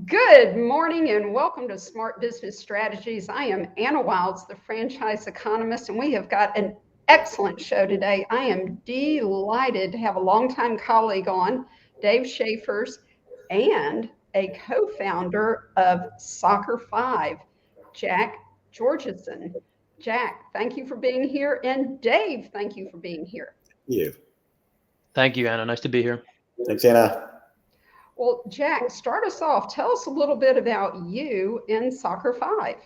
Good morning and welcome to Smart Business Strategies. I am Anna Wilds, the Franchise Economist, and we have got an excellent show today. I am delighted to have a longtime colleague on, Dave Schaefers, and a co-founder of Soccer 5, Jack Georgeson. Jack, thank you for being here, and Dave, thank you for being here. You. Thank you, Anna. Nice to be here. Thanks, Anna. Well, Jack, start us off. Tell us a little bit about you in Soccer 5.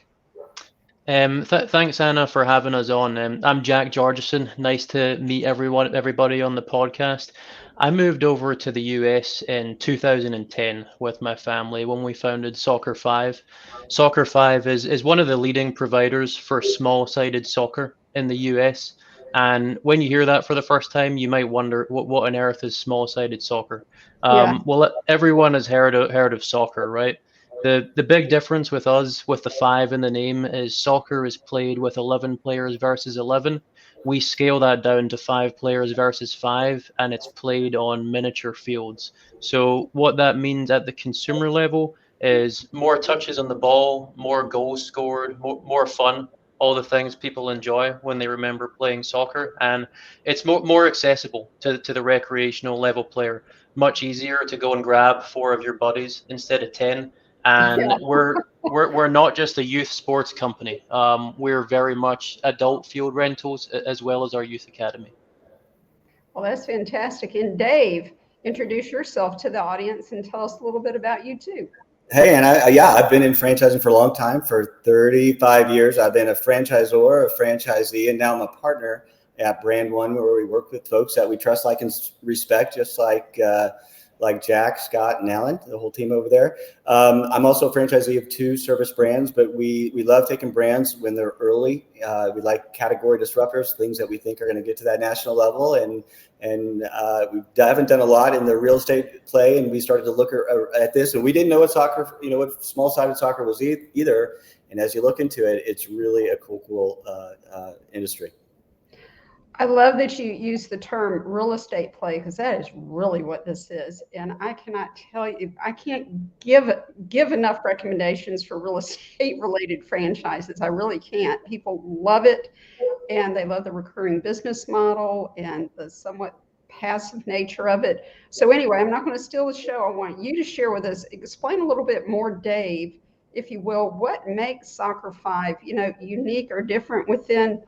Thanks, Anna, for having us on. I'm Jack Georgeson. Nice to meet everybody on the podcast. I moved over to the US in 2010 with my family when we founded Soccer 5. Soccer 5 is one of the leading providers for small-sided soccer in the US. And when you hear that for the first time, you might wonder what on earth is small-sided soccer. Yeah. Well, everyone has heard of soccer, right? The big difference with us, with the 5 in the name, is soccer is played with 11 players versus 11. We scale that down to 5 players versus 5, and it's played on miniature fields. So what that means at the consumer level is more touches on the ball, more goals scored, more fun, all the things people enjoy when they remember playing soccer. And it's more accessible to the recreational level player. Much easier to go and grab 4 of your buddies instead of 10. And we're not just a youth sports company. We're very much adult field rentals as well as our youth academy. Well, that's fantastic. And Dave, introduce yourself to the audience and tell us a little bit about you too. Hey, and I've been in franchising for a long time, for 35 years. I've been a franchisor, a franchisee, and now I'm a partner at Brand One, where we work with folks that we trust, like, and respect, just like Jack, Scott, and Alan, the whole team over there. I'm also a franchisee of 2 service brands, but we love taking brands when they're early. We like category disruptors, things that we think are going to get to that national level. And we haven't done a lot in the real estate play, and we started to look at this, and we didn't know what soccer, what small-sided soccer was either. And as you look into it, it's really a cool industry. I love that you use the term real estate play, because that is really what this is. And I cannot tell you, I can't give enough recommendations for real estate related franchises. I really can't. People love it, and they love the recurring business model and the somewhat passive nature of it. So anyway, I'm not going to steal the show. I want you to share with us, explain a little bit more, Dave, if you will, what makes Soccer 5, unique or different within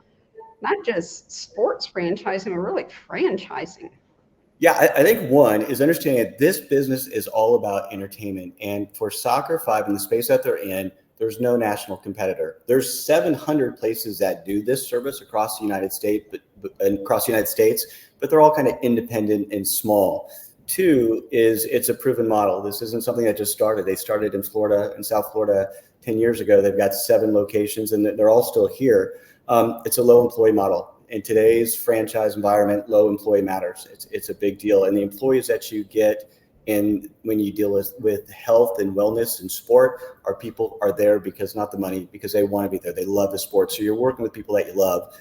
not just sports franchising, but really franchising. Yeah, I think one is understanding that this business is all about entertainment. And for Soccer 5 in the space that they're in, there's no national competitor. There's 700 places that do this service across the United States, but they're all kind of independent and small. 2 is it's a proven model. This isn't something that just started. They started in Florida, in South Florida 10 years ago. They've got 7 locations, and they're all still here. It's a low employee model. In today's franchise environment, low employee matters. It's a big deal. And the employees that you get when you deal with health and wellness and sport are there because, not the money, because they want to be there. They love the sport. So you're working with people that you love.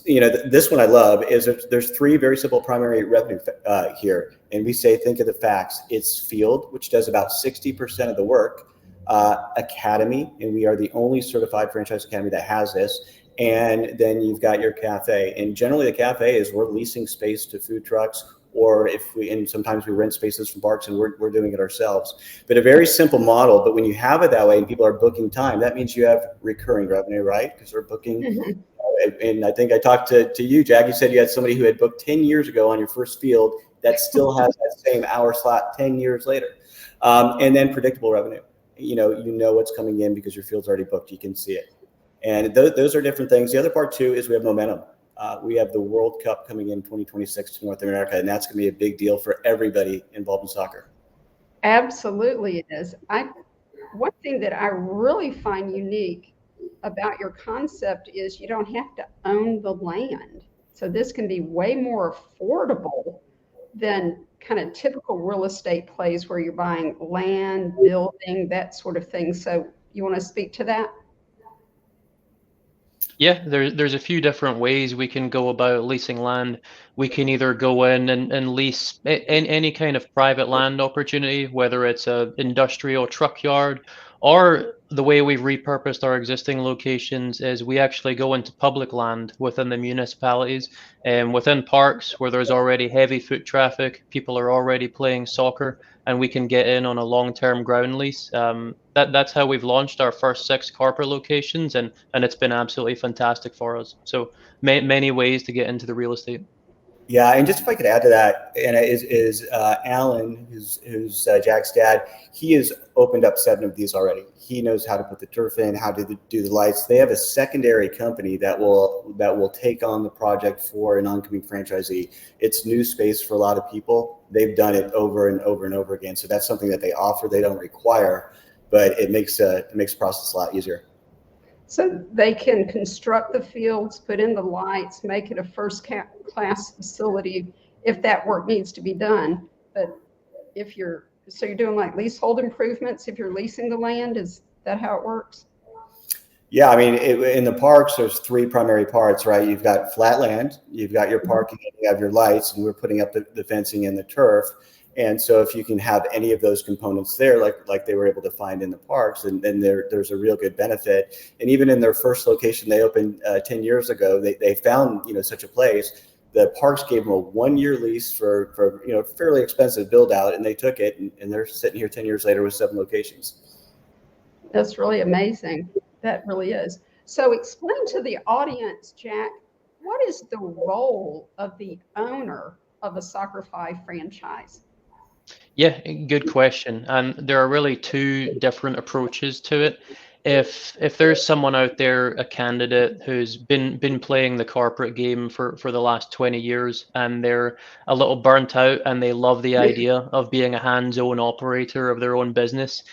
This one I love is there's 3 very simple primary revenue here. And we say, think of the facts. It's field, which does about 60% of the work. Academy, and we are the only certified franchise academy that has this. And then you've got your cafe, and generally the cafe is we're leasing space to food trucks, or sometimes we rent spaces from parks, and we're doing it ourselves. But a very simple model. But when you have it that way and people are booking time, that means you have recurring revenue, right? Because they're booking. Mm-hmm. And I think I talked to you, Jack. You said you had somebody who had booked 10 years ago on your first field that still has that same hour slot 10 years later, and then predictable revenue. You know what's coming in because your field's already booked. You can see it. And those are different things. The other part too is we have momentum. We have the World Cup coming in 2026 to North America, and that's going to be a big deal for everybody involved in soccer. Absolutely it is. One thing that I really find unique about your concept is you don't have to own the land. So this can be way more affordable than kind of typical real estate plays where you're buying land, building, that sort of thing. So you want to speak to that? Yeah, there's a few different ways we can go about leasing land. We can either go in and lease any kind of private land opportunity, whether it's a industrial truck yard, or the way we've repurposed our existing locations is we actually go into public land within the municipalities and within parks where there's already heavy foot traffic, people are already playing soccer, and we can get in on a long-term ground lease. That's how we've launched our first 6 corporate locations, and it's been absolutely fantastic for us. So many ways to get into the real estate. Yeah, and just if I could add to that, and Alan, who's Jack's dad. He has opened up 7 of these already. He knows how to put the turf in, how to do the lights. They have a secondary company that will take on the project for an oncoming franchisee. It's new space for a lot of people. They've done it over and over and over again. So that's something that they offer. They don't require, but it makes the process a lot easier. So they can construct the fields, put in the lights, make it a first-class facility if that work needs to be done. But you're doing like leasehold improvements if you're leasing the land, is that how it works? Yeah, I mean, in the parks, there's 3 primary parts, right? You've got flat land, you've got your parking, and you have your lights, and we're putting up the fencing and the turf. And so if you can have any of those components there, like they were able to find in the parks, and then there's a real good benefit. And even in their first location they opened 10 years ago, they found, such a place. The parks gave them a 1-year lease for fairly expensive build out, and they took it, and they're sitting here 10 years later with 7 locations. That's really amazing. That really is. So explain to the audience, Jack, what is the role of the owner of a Soccer 5 franchise? Yeah, good question. And there are really 2 different approaches to it. If there's someone out there, a candidate who's been playing the corporate game for the last 20 years and they're a little burnt out and they love the idea of being a hands-on operator of their own business,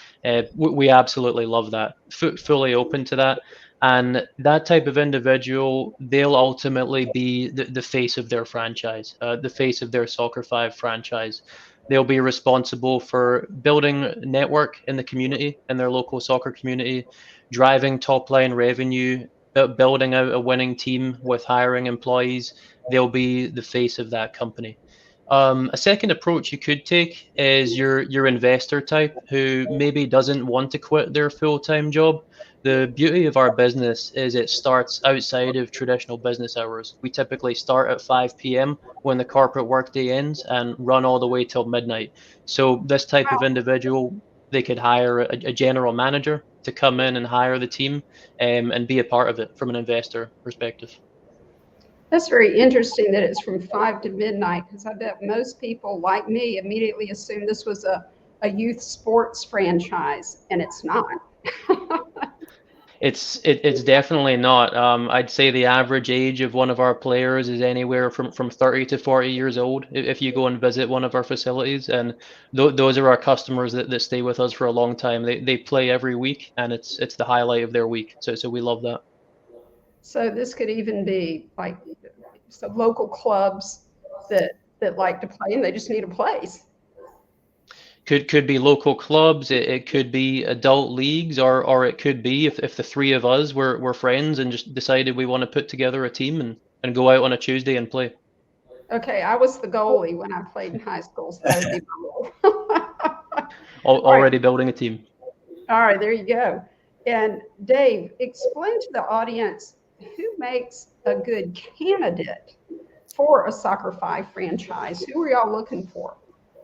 we absolutely love that. Fully open to that. And that type of individual, they'll ultimately be the face of their franchise, the face of their Soccer 5 franchise. They'll be responsible for building network in the community, in their local soccer community, driving top line revenue, building out a winning team with hiring employees. They'll be the face of that company. A second approach you could take is your investor type who maybe doesn't want to quit their full-time job. The beauty of our business is it starts outside of traditional business hours. We typically start at 5 p.m. when the corporate workday ends and run all the way till midnight. So this type of individual, they could hire a general manager to come in and hire the team and be a part of it from an investor perspective. That's very interesting that it's from 5 to midnight, because I bet most people like me immediately assumed this was a youth sports franchise, and it's not. It's definitely not. I'd say the average age of one of our players is anywhere from 30 to 40 years old if you go and visit one of our facilities. And those are our customers that stay with us for a long time. They play every week, and it's the highlight of their week. So we love that. So this could even be like some local clubs that like to play, and they just need a place. Could be local clubs, it could be adult leagues, or it could be if the 3 of us were friends and just decided we want to put together a team and go out on a Tuesday and play. Okay, I was the goalie when I played in high school, so that would be my role. Already building a team. All right, there you go. And Dave, explain to the audience who makes a good candidate for a Soccer 5 franchise. Who are y'all looking for?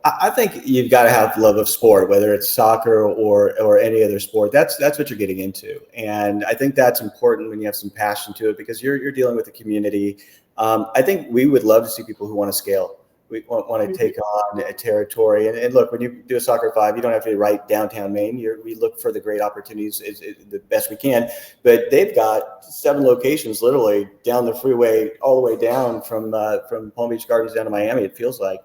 I think you've got to have love of sport, whether it's soccer or any other sport. That's what you're getting into, and I think that's important when you have some passion to it, because you're dealing with the community. I think we would love to see people who want to scale. We want to take on a territory. And look, when you do a Soccer 5, you don't have to be right downtown Maine. We look for the great opportunities the best we can. But they've got 7 locations literally down the freeway, all the way down from Palm Beach Gardens down to Miami, it feels like.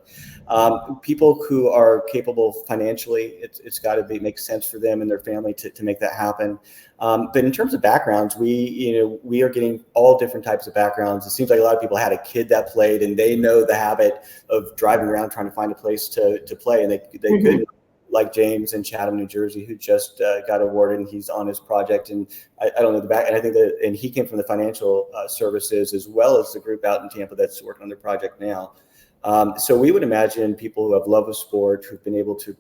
People who are capable financially, it's got to make sense for them and their family to make that happen. But in terms of backgrounds, we are getting all different types of backgrounds. It seems like a lot of people had a kid that played, and they know the habit of driving around trying to find a place to play, and they couldn't like James in Chatham, New Jersey, who just got awarded, and he's on his project. And I don't know the back, and I think that, and he came from the financial services as well as the group out in Tampa that's working on their project now. So we would imagine people who have love of sport, who've been able to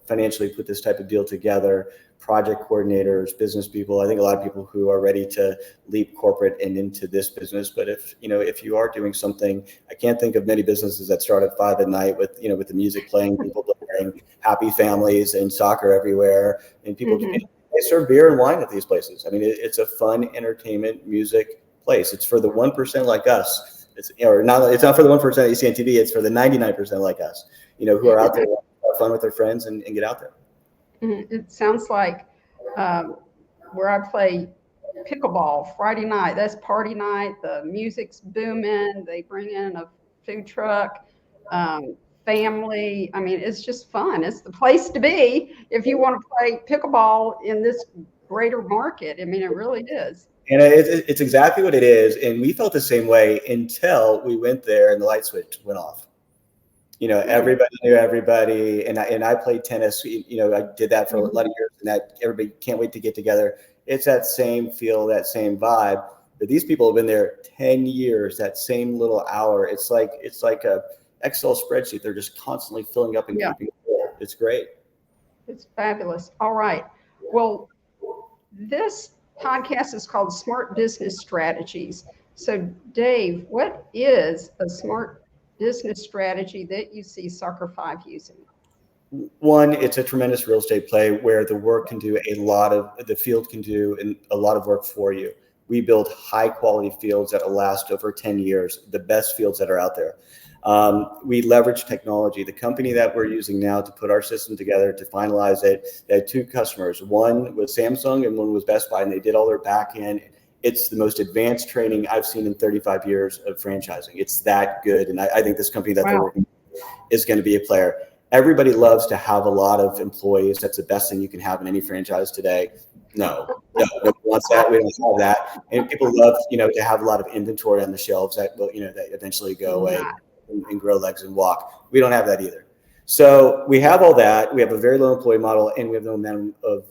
financially put this type of deal together, project coordinators, business people. I think a lot of people who are ready to leap corporate and into this business. But if you are doing something, I can't think of many businesses that start at 5 p.m. with the music playing, people playing, happy families, and soccer everywhere, and people they serve beer and wine at these places. I mean, it's a fun entertainment music place. It's for the 1% like us. It's not for the 1% you see on TV. It's for the 99% like us, who are out there to have fun with their friends and get out there. It sounds like where I play pickleball Friday night, that's party night. The music's booming. They bring in a food truck, family. I mean, it's just fun. It's the place to be if you want to play pickleball in this greater market. I mean, it really is. And it's exactly what it is. And we felt the same way until we went there and the light switch went off. Everybody knew everybody, and I played tennis. I did that for a lot of years, and that everybody can't wait to get together. It's that same feel, that same vibe. But these people have been there 10 years. That same little hour. It's like a Excel spreadsheet. They're just constantly filling up and keeping it full. It's great. It's fabulous. All right. Well, this podcast is called Smart Business Strategies. So, Dave, what is a smart business strategy that you see Soccer 5 using? One, it's a tremendous real estate play where the field can do a lot of work for you. We build high quality fields that will last over 10 years, the best fields that are out there. We leverage technology. The company that we're using now to put our system together to finalize it, they had 2 customers. One was Samsung and one was Best Buy, and they did all their back end. It's the most advanced training I've seen in 35 years of franchising. It's that good. And I think this company that they're working with is going to be a player. Everybody loves to have a lot of employees. That's the best thing you can have in any franchise today. No, nobody wants that. We don't have that. And people love, to have a lot of inventory on the shelves that will, that eventually go away and grow legs and walk. We don't have that either. So we have all that. We have a very low employee model, and we have the momentum of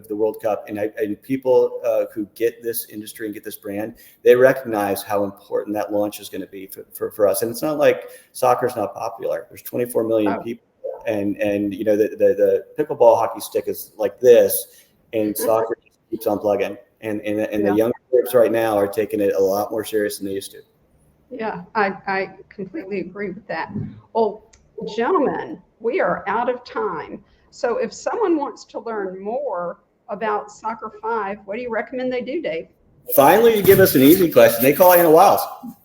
the World Cup. And people who get this industry and get this brand, they recognize how important that launch is going to be for us. And it's not like soccer's not popular. There's 24 million people, and the pickleball hockey stick is like this, and soccer just keeps on plugging. And the younger groups right now are taking it a lot more serious than they used to. Yeah, I completely agree with that. Well, gentlemen, we are out of time. So if someone wants to learn more about Soccer 5, what do you recommend they do, Dave? Finally, you give us an easy question. They call Anna Wiles.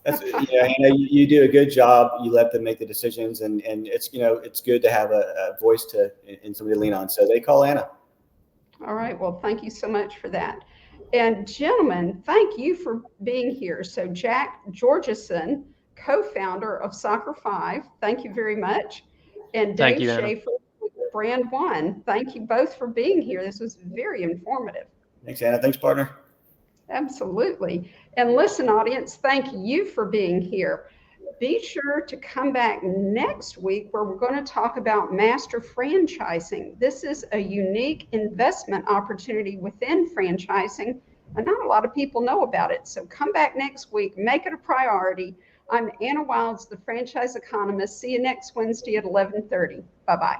You do a good job. You let them make the decisions, and it's good to have a voice and somebody to lean on. So they call Anna. All right. Well, thank you so much for that. And gentlemen, thank you for being here. So Jack Georgeson, co-founder of Soccer 5, thank you very much. And Dave Schaefers with Brand One, thank you both for being here. This was very informative. Thanks, Anna. Thanks, partner. Absolutely. And listen, audience, thank you for being here. Be sure to come back next week where we're going to talk about master franchising. This is a unique investment opportunity within franchising, and not a lot of people know about it. So come back next week, make it a priority. I'm Anna Wiles, the Franchise Economist. See you next Wednesday at 11:30. Bye-bye.